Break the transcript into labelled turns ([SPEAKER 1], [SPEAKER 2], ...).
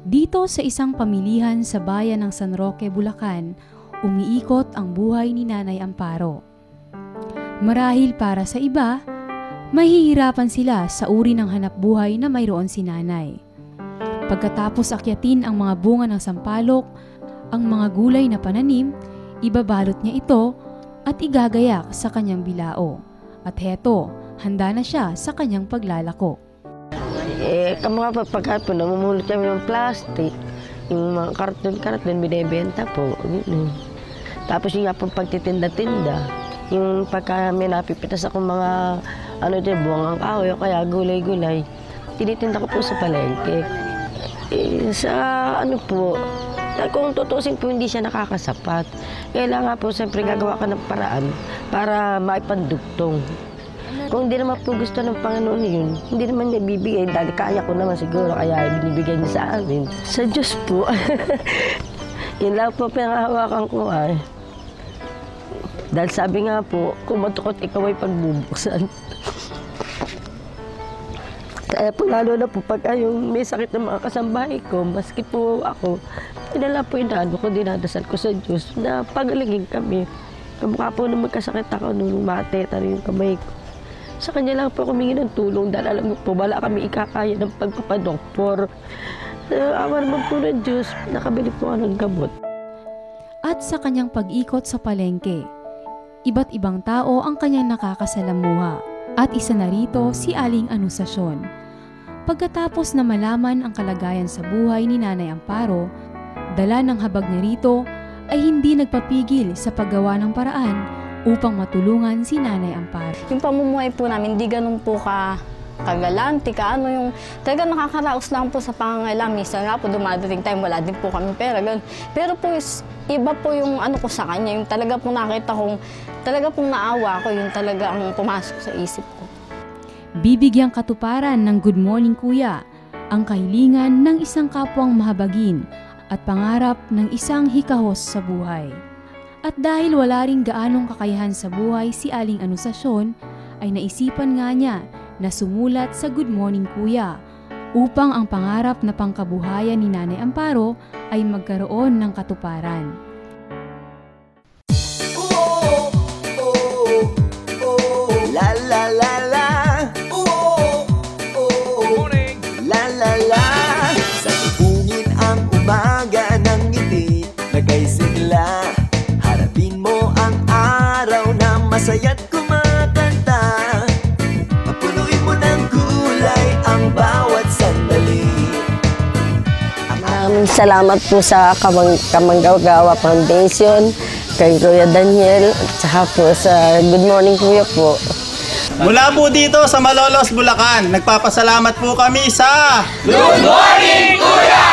[SPEAKER 1] Dito sa isang pamilihan sa bayan ng San Roque, Bulacan, umiikot ang buhay ni Nanay Amparo. Marahil para sa iba, mahihirapan sila sa uri ng hanapbuhay na mayroon si Nanay. Pagkatapos akyatin ang mga bunga ng sampalok, ang mga gulay na pananim, ibabalot niya ito at igagayak sa kanyang bilao. At heto, handa na siya sa kanyang paglalako.
[SPEAKER 2] Mga pagkatapos, namumulot kami ng plastic. Yung mga karton-karton, binibenta po. Tapos yung nga pong pagtitinda-tinda. Yung pagka may napipitas akong mga buwangang kahoy o kaya gulay-gulay, tinitinda ko po sa palengke. Kung tutusin po, hindi siya nakakasapat. Kailangan po, siyempre, gagawa ka ng paraan para maipandugtong. Kung hindi naman po gusto ng Panginoon yun, hindi naman niya bibigay dahil kaya ko naman siguro, kaya binibigay niya sa amin. Sa Diyos po, yun lang po pinakahawakan ko ay. Dahil sabi nga po, kung matukot ikaw ay pagbubuksan. Kaya po lalo na po pagka yung may sakit ng mga kasambahay ko, maski po ako, pinala po inaano ko, dinadasal ko sa Diyos na pagalingin kami. Kamukha po nung magkasakit ako nung mateta rin yung kamay ko. Sa kanya lang po humingi ng tulong dahil alam mo po, wala kami ikakaya ng pagpapadoktor. Awa naman po ng Diyos, nakabili po ako ng gamot.
[SPEAKER 1] At sa kanyang pag-ikot sa palengke, iba't ibang tao ang kanyang nakakasalamuha at isa na rito si Aling Anunciacion. Pagkatapos na malaman ang kalagayan sa buhay ni Nanay Amparo, dala ng habag niya rito ay hindi nagpapigil sa paggawa ng paraan upang matulungan si Nanay Amparo.
[SPEAKER 3] Yung pamumuhay po namin, hindi ganun po kagalante, yung talaga nakakaraos lang po sa pangangailangan. Minsan nga po dumadating time, wala din po kami pera. Ganun. Pero po, iba po yung ko sa kanya, yung talaga po nakita kong, talaga pong naawa ko, yung talaga ang pumasok sa isip ko.
[SPEAKER 1] Bibigyang katuparan ng Good Morning Kuya ang kahilingan ng isang kapwang mahabagin at pangarap ng isang hikahos sa buhay. At dahil wala ring gaanong kakayahan sa buhay si Aling Anunciacion, ay naisipan nga niya na sumulat sa Good Morning Kuya upang ang pangarap na pangkabuhayan ni Nanay Amparo ay magkaroon ng katuparan.
[SPEAKER 4] La la la la, la la la. Sa tubungin ang umaga ng ngiti, lagay sigla. Harapin mo ang araw na masaya't kumakanta. Papunuin mo ng gulay ang bawat sandali.
[SPEAKER 2] Salamat po sa Kamanggagawa Foundation, kay Kuya Daniel, at saka po sa Good Morning Kuya po.
[SPEAKER 5] Mula po dito sa Malolos, Bulacan, nagpapasalamat po kami sa
[SPEAKER 6] Good Morning Kuya!